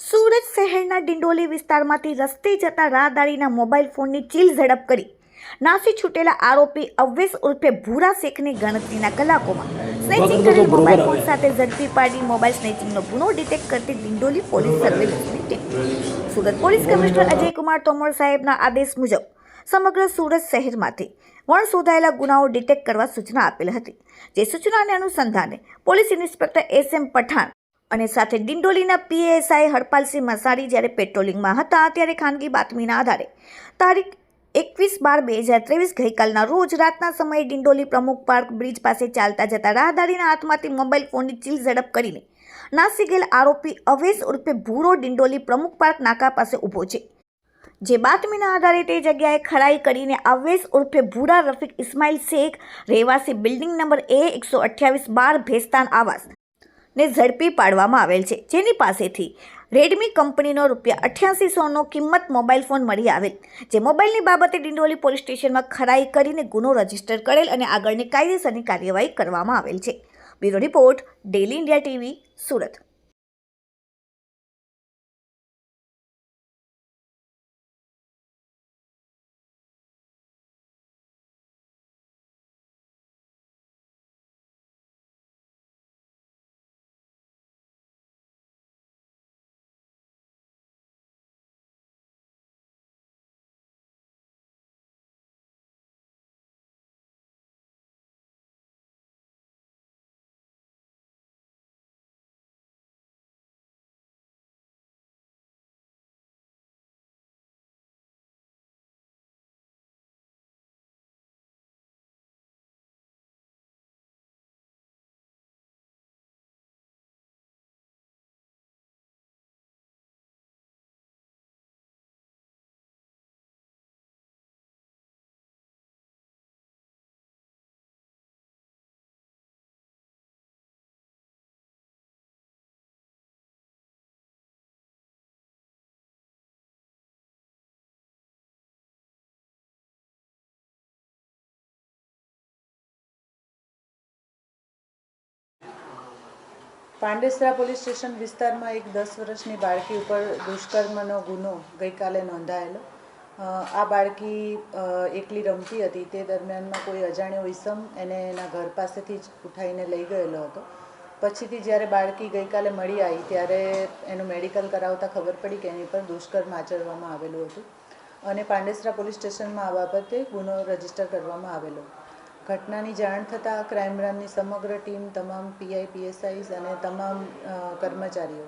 સુરત શહેરના ડિંડોલી વિસ્તારમાંથી રસ્તે જતા રાહદારીના મોબાઈલ ફોનની ચીલ ઝડપ કરી નાસી છૂટેલા આરોપી અવ્વેસ ઉર્ફે ભૂરા શેખની ગણતરીના કલાકોમાં સ્નેચિંગ કરેલ મોબાઈલ ફોન સાથે ઝડપી પાડી મોબાઈલ સ્નેચિંગનો ગુનો ડિટેક્ટ કરતી ડિંડોલી પોલીસ સર્વેલન્સની team Surat police commissioner Ajaykumar Tomar સાહેબના આદેશ મુજબ સમગ્ર સુરત શહેરમાંથી વણશોધાયેલા ગુનાઓ ડિટેક્ટ કરવા સૂચના આપેલ હતી। જે સૂચનાને અનુસંધાને પોલીસ ઇન્સ્પેક્ટર SM પઠાણ અને સાથે ડિંડોલીના PSI હરપાલસિંહ મસાડી જ્યારે પેટ્રોલિંગમાં હતા ત્યારે ખાનગી બાતમીના આધારે તારીખ 21/12/2023 ગઈકાલના રોજ રાતના સમયે ડિંડોલી પ્રમુખ પાર્ક બ્રિજ પાસે ચાલતા જતા રાહદારીના હાથમાંથી મોબાઈલ ફોનની ચીલ ઝડપ કરીને નાસી ગયેલ આરોપી અવેશ ઉર્ફે ભૂરો ડિંડોલી પ્રમુખ પાર્ક નાકા પાસે ઊભો છે। જે બાતમીના આધારે તે જગ્યાએ ખરાઈ કરીને અવેશ ઉર્ફે ભૂરા રફીક ઇસ્માઇલ શેખ રહેવાસી બિલ્ડિંગ નંબર A128-12 ભેસ્તાન આવાસ ને ઝડપી પાડવામાં આવેલ છે, જેની પાસેથી રેડમી કંપનીનો ₹8800નો કિંમત મોબાઈલ ફોન મળી આવેલ। જે મોબાઈલની બાબતે ડિંડોલી પોલીસ સ્ટેશનમાં ખરાઈ કરીને ગુનો રજીસ્ટર કરેલ અને આગળની કાયદેસરની કાર્યવાહી કરવામાં આવેલ છે। Bureau report, daily India TV, Surat. Pandesara police station વિસ્તારમાં એક 10 વર્ષની બાળકી ઉપર દુષ્કર્મનો ગુનો ગઈકાલે નોંધાયેલો। આ બાળકી એકલી રમતી હતી તે દરમિયાનમાં કોઈ અજાણ્યો ઈસમ એને એના ઘર પાસેથી જ ઉઠાવીને લઈ ગયેલો હતો। પછીથી જ્યારે બાળકી ગઈકાલે મળી આવી ત્યારે એનું મેડિકલ કરાવતા ખબર પડી કે એની પર દુષ્કર્મ આચરવામાં આવેલું હતું અને પાંડેસરા પોલીસ સ્ટેશનમાં આ બાબતે ગુનો રજીસ્ટર કરવામાં આવેલો। ઘટનાની જાણ થતાં ક્રાઇમ બ્રાન્ચની સમગ્ર ટીમ, તમામ PI PSIs અને તમામ કર્મચારીઓ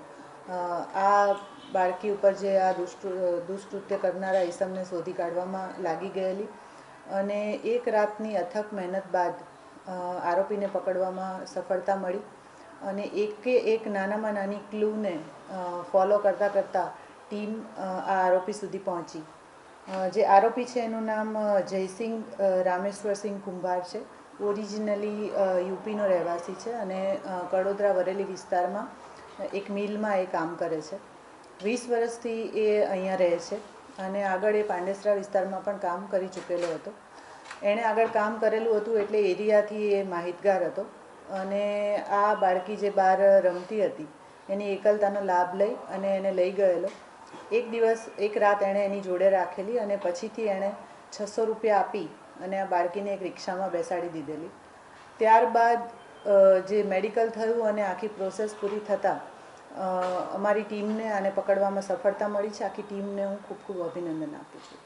આ બાળકી ઉપર જે આ દુષ્કૃત્ય કરનારા ઈસમને શોધી કાઢવામાં લાગી ગયેલી અને એક રાતની અથક મહેનત બાદ આરોપીને પકડવામાં સફળતા મળી અને એક નાનામાં નાની ક્લૂને ફોલો કરતાં ટીમ આ આરોપી સુધી પહોંચી। જે આરોપી છે એનું નામ જયસિંહ રામેશ્વરસિંહ કુંભાર છે। ઓરિજિનલી યુપીનો રહેવાસી છે અને કડોદરા વરેલી વિસ્તારમાં એક મિલમાં એ કામ કરે છે। 20 વર્ષથી એ અહીંયા રહે છે અને આગળ એ પાંડેસરા વિસ્તારમાં પણ કામ કરી ચૂકેલો હતો। એણે આગળ કામ કરેલું હતું એટલે એરિયાથી એ માહિતગાર હતો અને આ બાળકી જે બહાર રમતી હતી એની એકલતાનો લાભ લઈ અને એને લઈ ગયેલો। એક દિવસ એક રાત એણે એની જોડે રાખેલી અને પછીથી એણે ₹600 આપી અને આ બાળકીને એક રિક્ષામાં બેસાડી દીધેલી। ત્યારબાદ જે મેડિકલ થયું અને આખી પ્રોસેસ પૂરી થતાં અમારી ટીમને આને પકડવામાં સફળતા મળી છે। આખી ટીમને હું ખૂબ ખૂબ અભિનંદન આપું છું।